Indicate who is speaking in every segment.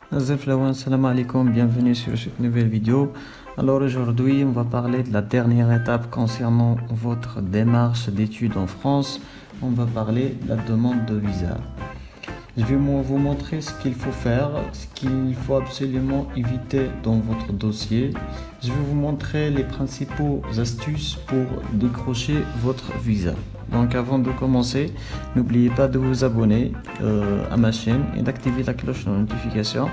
Speaker 1: Salam alaikum, bienvenue sur cette nouvelle vidéo. Alors aujourd'hui, on va parler de la dernière étape concernant votre démarche d'études en France. On va parler de la demande de visa. Je vais vous montrer ce qu'il faut faire, ce qu'il faut absolument éviter dans votre dossier. Je vais vous montrer les principaux astuces pour décrocher votre visa. Donc avant de commencer, n'oubliez pas de vous abonner à ma chaîne et d'activer la cloche de notification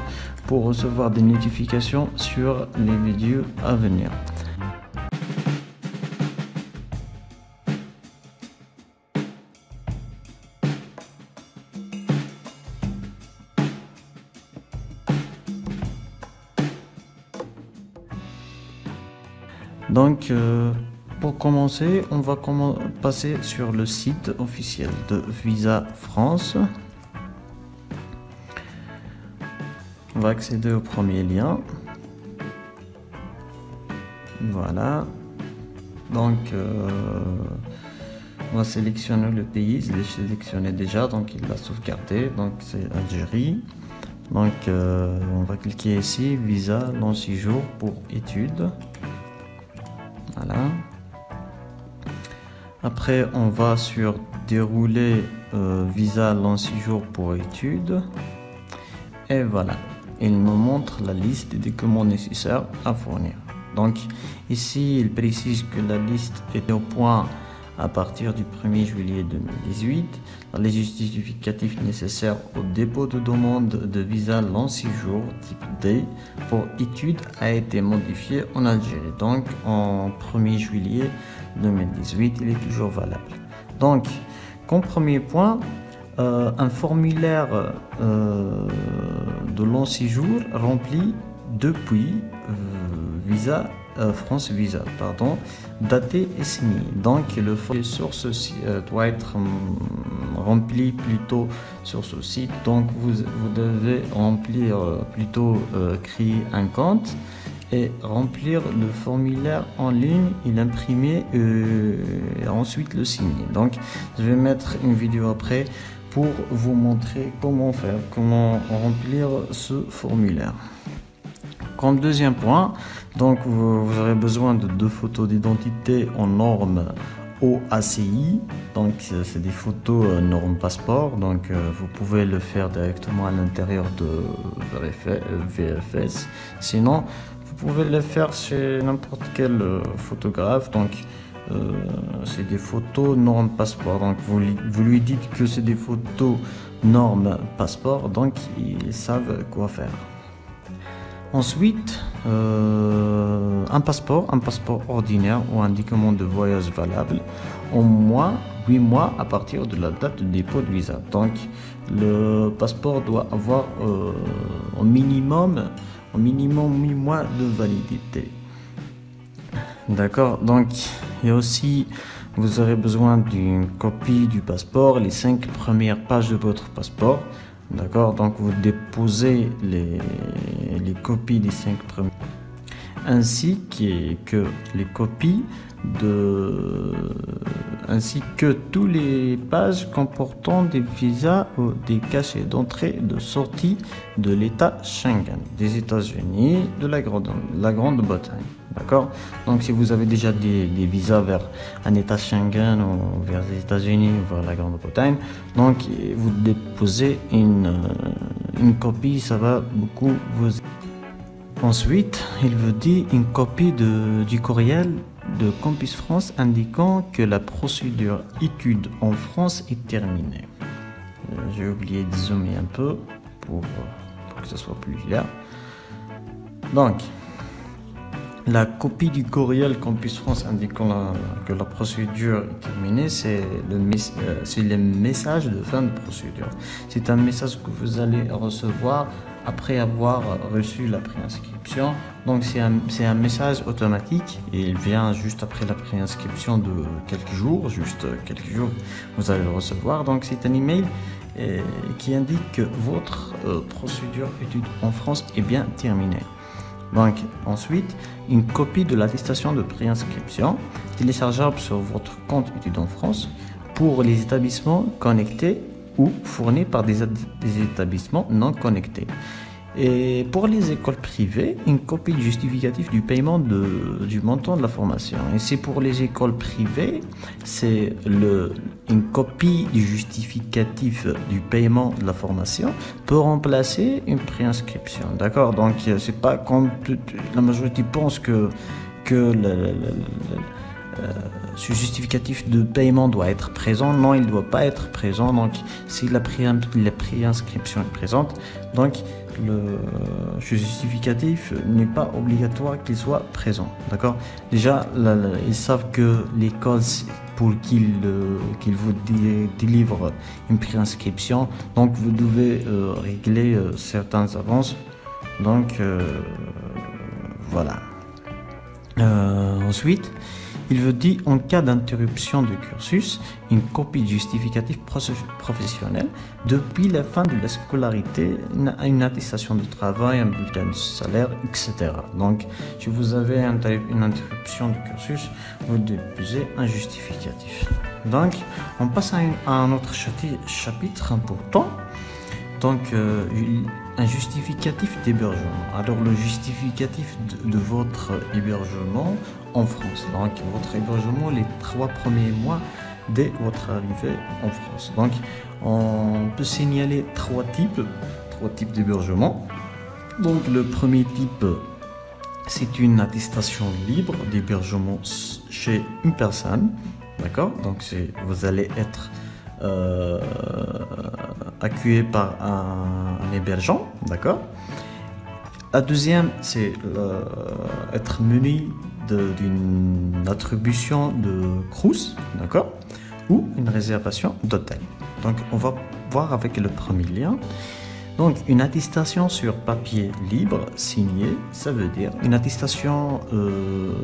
Speaker 1: pour recevoir des notifications sur les vidéos à venir. Donc, pour commencer, on va passer sur le site officiel de Visa France. On va accéder au premier lien. Voilà. Donc, on va sélectionner le pays. Je l'ai sélectionné déjà, donc il l'a sauvegardé. Donc, c'est Algérie. Donc, on va cliquer ici, Visa, long séjour pour études. Voilà. Après, on va sur dérouler visa long séjour pour études. Et voilà, il nous montre la liste des documents nécessaires à fournir. Donc, ici, il précise que la liste est au point à partir du 1er juillet 2018. Les justificatifs nécessaires au dépôt de demande de visa long séjour type D pour études a été modifié en Algérie. Donc, en 1er juillet 2018, il est toujours valable. Donc, comme premier point, un formulaire de long séjour rempli depuis France Visa, daté et signé. Donc le formulaire sur ce site doit être rempli plutôt sur ce site. Donc vous devez remplir créer un compte et remplir le formulaire en ligne, il imprimer et ensuite le signer. Donc je vais mettre une vidéo après pour vous montrer comment faire, comment remplir ce formulaire. Comme deuxième point, donc vous aurez besoin de 2 photos d'identité en norme OACI. Donc c'est des photos normes passeport. Donc vous pouvez le faire directement à l'intérieur de VFS. Sinon, vous pouvez le faire chez n'importe quel photographe. Donc c'est des photos normes passeport. Donc vous lui dites que c'est des photos normes passeport. Donc ils savent quoi faire. Ensuite, un passeport ordinaire ou un document de voyage valable au moins 8 mois à partir de la date de dépôt de visa. Donc, le passeport doit avoir au minimum 8 mois de validité. D'accord, donc il y a aussi, vous aurez besoin d'une copie du passeport, les 5 premières pages de votre passeport. D'accord, donc vous déposez les copies des 5 premiers ainsi que les copies ainsi que toutes les pages comportant des visas ou des cachets d'entrée et de sortie de l'État Schengen, des États-Unis, de la Grande-Bretagne. D'accord, donc si vous avez déjà des visas vers un État Schengen ou vers les États-Unis ou vers la Grande-Bretagne, donc vous déposez une copie, ça va beaucoup vous aider. Ensuite, il vous dit une copie du courriel de Campus France indiquant que la procédure études en France est terminée. J'ai oublié de zoomer un peu pour que ce soit plus clair. Donc, la copie du courriel Campus France indiquant que la procédure est terminée, c'est le message de fin de procédure. C'est un message que vous allez recevoir après avoir reçu la préinscription. Donc c'est un message automatique et il vient juste après la préinscription de quelques jours, vous allez le recevoir. Donc c'est un email qui indique que votre procédure études en France est bien terminée. Donc ensuite, une copie de l'attestation de préinscription téléchargeable sur votre compte études en France pour les établissements connectés ou fournis par des établissements non connectés. Et pour les écoles privées, une copie du justificatif du paiement du montant de la formation. Et c'est pour les écoles privées, c'est une copie du justificatif du paiement de la formation peut remplacer une préinscription. D'accord? Donc, c'est pas comme la majorité pense que ce justificatif de paiement doit être présent. Non, il ne doit pas être présent. Donc, si la préinscription est présente, donc le justificatif n'est pas obligatoire qu'il soit présent. D'accord? Déjà, ils savent que l'école, pour qu'il vous délivre une préinscription, donc vous devez régler certaines avances. Donc, voilà. Ensuite, il veut dire en cas d'interruption du cursus, une copie du justificatif professionnel depuis la fin de la scolarité, une attestation de travail, un bulletin de salaire, etc. Donc, si vous avez une interruption du cursus, vous déposez un justificatif. Donc, on passe à un autre chapitre important. Donc, un justificatif d'hébergement. Alors, le justificatif de votre hébergement en France. Donc, votre hébergement les 3 premiers mois dès votre arrivée en France. Donc, on peut signaler trois types d'hébergement. Donc, le premier type, c'est une attestation libre d'hébergement chez une personne. D'accord? Donc, vous allez être accueilli par un hébergeant, d'accord. La deuxième, c'est être muni d'une attribution de Crous, d'accord, ou une réservation d'hôtel. Donc, on va voir avec le premier lien. Donc, une attestation sur papier libre signée, ça veut dire une attestation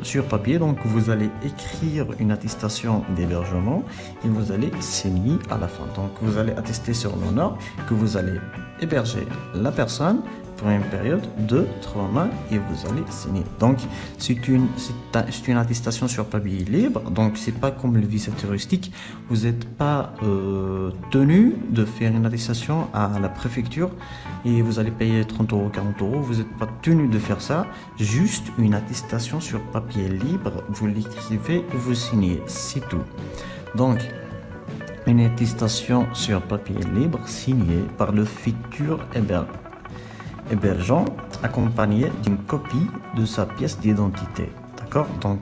Speaker 1: sur papier. Donc, vous allez écrire une attestation d'hébergement et vous allez signer à la fin. Donc, vous allez attester sur l'honneur que vous allez héberger la personne pour une période de 3 mois et vous allez signer. Donc, c'est une attestation sur papier libre. Donc, c'est pas comme le visa touristique. Vous n'êtes pas tenu de faire une attestation à la préfecture et vous allez payer 30 euros, 40 euros. Vous n'êtes pas tenu de faire ça. Juste une attestation sur papier libre. Vous l'écrivez et vous signez. C'est tout. Donc, une attestation sur papier libre signée par le futur hébergeant accompagné d'une copie de sa pièce d'identité. D'accord? Donc,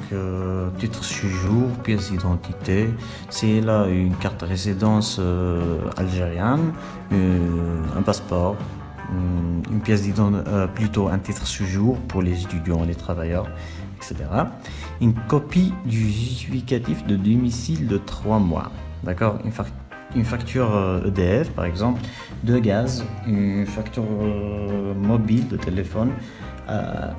Speaker 1: titre séjour, pièce d'identité, c'est là une carte de résidence algérienne, un passeport, une pièce d'identité, plutôt un titre séjour pour les étudiants, les travailleurs, etc. Une copie du justificatif de domicile de 3 mois. D'accord? Une facture EDF par exemple, de gaz, une facture mobile de téléphone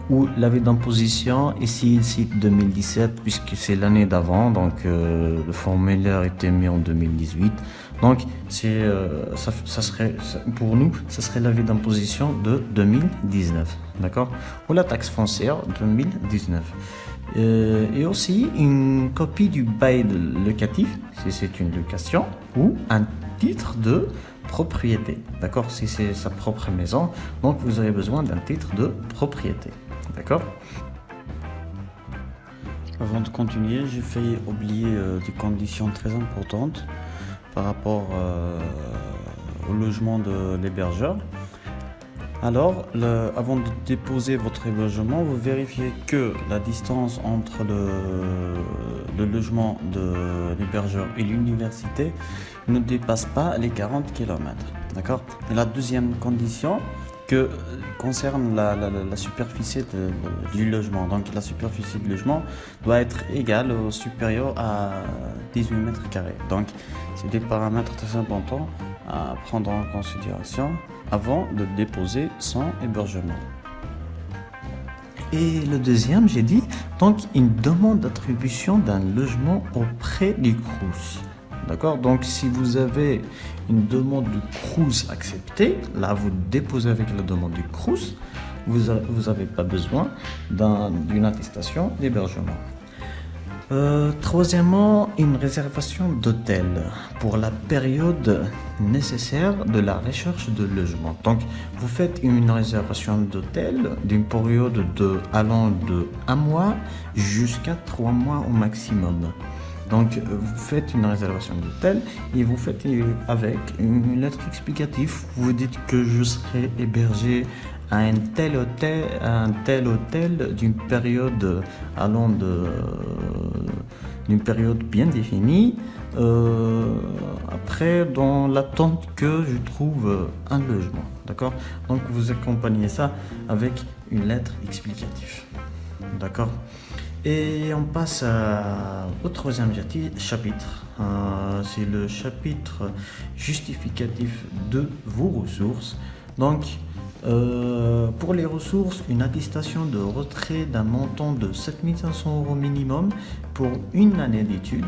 Speaker 1: ou l'avis d'imposition, ici 2017 puisque c'est l'année d'avant, donc le formulaire était mis en 2018, donc ça serait pour nous, ça serait l'avis d'imposition de 2019, d'accord, ou la taxe foncière 2019. Et aussi une copie du bail locatif, si c'est une location, ou un titre de propriété, d'accord, si c'est sa propre maison, donc vous avez besoin d'un titre de propriété, d'accord. Avant de continuer, j'ai failli oublier des conditions très importantes par rapport au logement de l'hébergeur. Alors, avant de déposer votre hébergement, vous vérifiez que la distance entre le logement de l'hébergeur et l'université ne dépasse pas les 40 km. D'accord? Et la deuxième condition concerne la superficie du logement. Donc, la superficie du logement doit être égale ou supérieure à 18 mètres carrés. Donc, c'est des paramètres très importants à prendre en considération avant de déposer son hébergement. Et le deuxième, j'ai dit, donc une demande d'attribution d'un logement auprès du Crous. D'accord? Donc si vous avez une demande du Crous acceptée, là vous déposez avec la demande du Crous, vous n'avez pas besoin d'une attestation d'hébergement. Troisièmement, une réservation d'hôtel pour la période nécessaire de la recherche de logement. Donc, vous faites une réservation d'hôtel d'une période allant de 1 mois jusqu'à 3 mois au maximum. Donc, vous faites une réservation d'hôtel et vous faites avec une lettre explicative. Vous dites que je serai hébergé à un tel hôtel d'une période allant d'une période bien définie. Après, dans l'attente que je trouve un logement. D'accord? Donc, vous accompagnez ça avec une lettre explicative. D'accord? Et on passe au troisième chapitre. C'est le chapitre justificatif de vos ressources. Donc, pour les ressources, une attestation de retrait d'un montant de 7 500 € minimum pour une année d'études.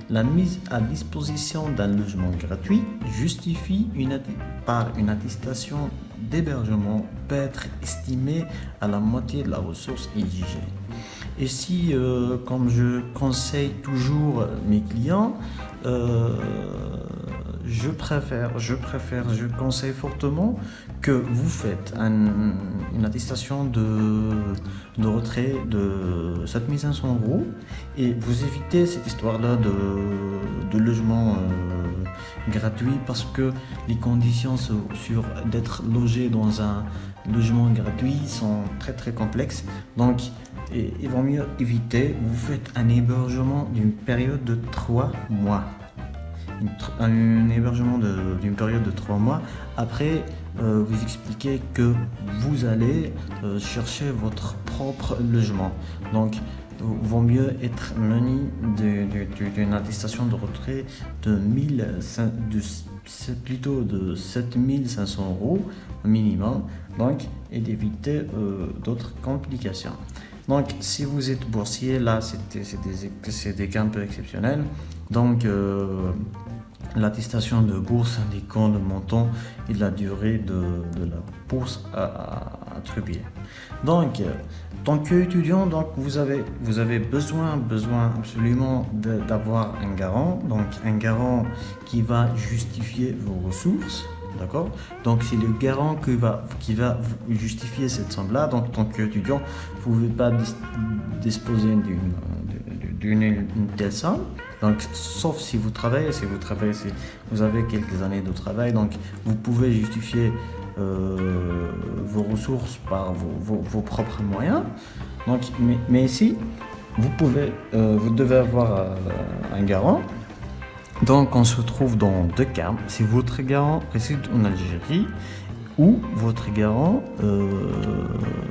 Speaker 1: La mise à disposition d'un logement gratuit justifie par une attestation d'hébergement peut être estimée à la moitié de la ressource exigée. Et si, comme je conseille toujours mes clients, je conseille fortement que vous faites une attestation de retrait de 7 500 € et vous évitez cette histoire-là de logement gratuit parce que les conditions d'être logé dans un logement gratuit sont très très complexes. Donc, il vaut mieux éviter. Vous faites un hébergement d'une période de 3 mois. Un hébergement d'une période de 3 mois. Après, vous expliquez que vous allez chercher votre propre logement. Donc, il vaut mieux être muni d'une attestation de retrait de 7 500 € minimum. Donc, et d'éviter d'autres complications. Donc, si vous êtes boursier, là, c'est des cas un peu exceptionnels. Donc, l'attestation de bourse indiquant le montant et la durée de la bourse à attribuer. Donc, tant qu'étudiant, donc vous avez besoin absolument d'avoir un garant. Donc, un garant qui va justifier vos ressources. D'accord? Donc, c'est le garant qui va justifier cette somme-là. Donc, en tant qu'étudiant, vous ne pouvez pas disposer d'une telle somme. Donc, sauf si vous travaillez, vous avez quelques années de travail. Donc, vous pouvez justifier vos ressources par vos propres moyens. Donc, mais ici, vous devez avoir un garant. Donc, on se trouve dans deux cas. Si votre garant réside en Algérie ou votre garant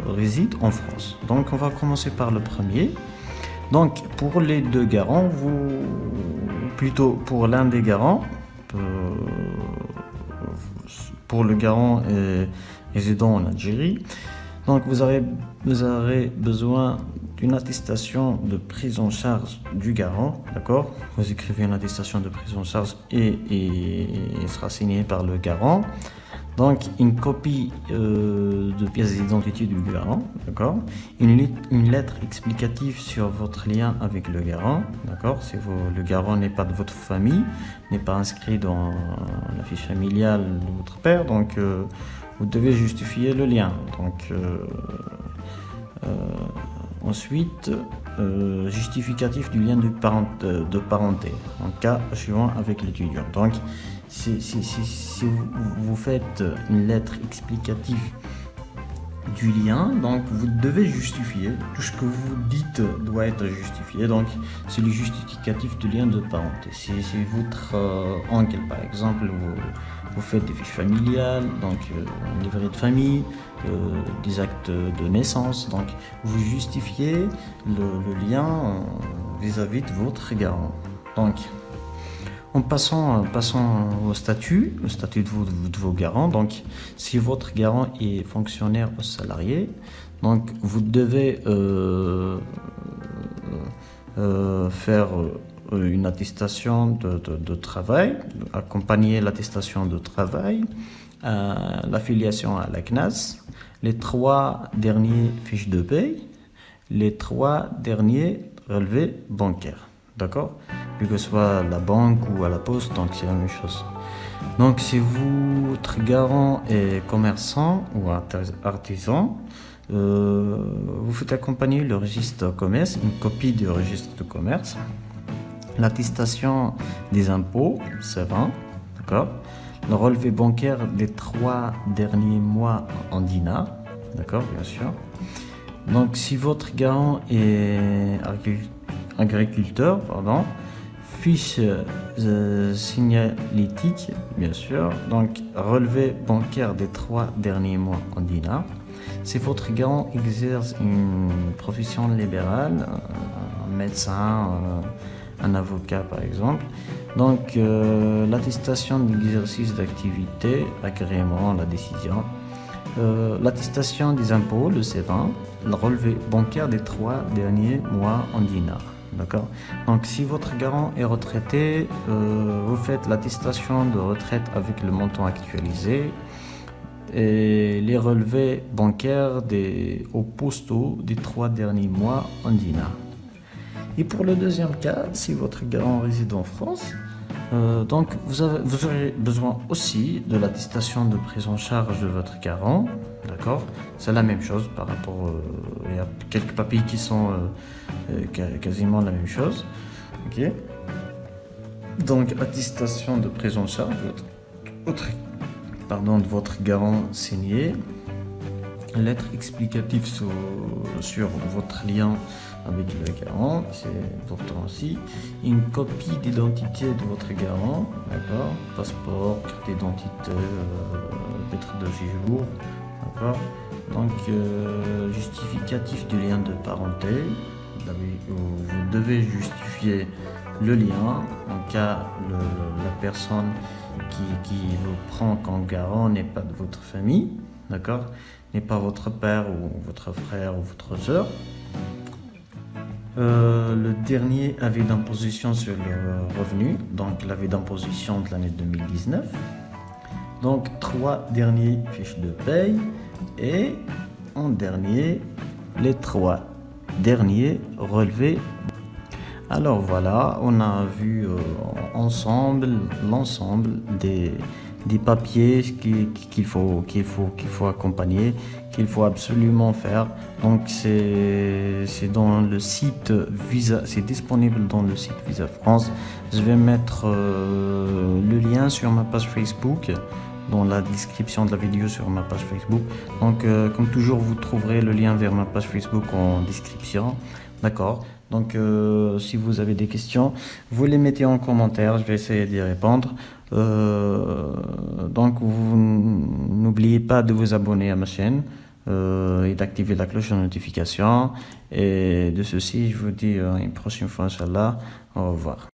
Speaker 1: réside en France. Donc, on va commencer par le premier. Donc, pour les deux garants, plutôt pour l'un des garants, pour le garant résidant en Algérie, donc vous aurez besoin d'une attestation de prise en charge du garant, d'accord? Vous écrivez une attestation de prise en charge et il sera signé par le garant. Donc, une copie de pièce d'identité du garant, d'accord? Une lettre explicative sur votre lien avec le garant, d'accord? Si le garant n'est pas de votre famille, n'est pas inscrit dans la fiche familiale de votre père, donc vous devez justifier le lien. Donc, ensuite, justificatif du lien de parenté, en cas suivant avec l'étudiant. Donc, si vous faites une lettre explicative du lien, donc vous devez justifier. Tout ce que vous dites doit être justifié. Donc, c'est le justificatif du lien de parenté. Si votre oncle, par exemple, vous faites des fiches familiales, donc un livret de famille, des actes de naissance, donc vous justifiez le lien vis-à-vis de votre garant. Donc, en passant au statut de vos garants. Donc, si votre garant est fonctionnaire ou salarié, donc vous devez faire une attestation de travail, accompagner l'attestation de travail, l'affiliation à la CNAS, les 3 derniers fiches de paye, les 3 derniers relevé bancaire. D'accord? Que ce soit à la banque ou à la poste, donc c'est la même chose. Donc si votre garant est commerçant ou artisan, vous faites accompagner le registre de commerce, une copie du registre de commerce, l'attestation des impôts, c'est 20, d'accord? Le relevé bancaire des 3 derniers mois en dinars, d'accord, bien sûr. Donc si votre garant est agriculteur, pardon, fiche signalétique, bien sûr, donc relevé bancaire des 3 derniers mois en dinars. Si votre garant exerce une profession libérale, un médecin, un avocat par exemple, donc l'attestation d'exercice d'activité, agrément, la décision, l'attestation des impôts, le C20, le relevé bancaire des 3 derniers mois en dinars. D'accord. Donc si votre garant est retraité, vous faites l'attestation de retraite avec le montant actualisé et les relevés bancaires aux postaux des 3 derniers mois en dinars. Et pour le deuxième cas, si votre garant réside en France, donc vous aurez besoin aussi de l'attestation de prise en charge de votre garant. D'accord, c'est la même chose par rapport. Il y a quelques papiers qui sont quasiment la même chose. Ok. Donc attestation de prise en charge de votre garant signé, lettre explicative sur votre lien avec le garant, c'est important aussi, une copie d'identité de votre garant, d'accord, passeport, carte d'identité, lettre de séjour, d'accord, donc justificatif du lien de parenté, vous devez justifier le lien en cas la personne qui vous prend comme garant n'est pas de votre famille, d'accord, n'est pas votre père ou votre frère ou votre soeur. Le dernier avis d'imposition sur le revenu, donc l'avis d'imposition de l'année 2019. Donc 3 derniers fiches de paye et en dernier les 3 derniers relevés. Alors voilà, on a vu ensemble l'ensemble des papiers qu'il faut accompagner, qu'il faut absolument faire. Donc c'est dans le site Visa, c'est disponible dans le site Visa France. Je vais mettre le lien sur ma page Facebook, dans la description de la vidéo sur ma page Facebook. Donc comme toujours, vous trouverez le lien vers ma page Facebook en description. D'accord. Donc si vous avez des questions, vous les mettez en commentaire, je vais essayer d'y répondre. Donc vous n'oubliez pas de vous abonner à ma chaîne et d'activer la cloche de notification. Et de ceci, je vous dis à une prochaine fois, Inch'Allah. Au revoir.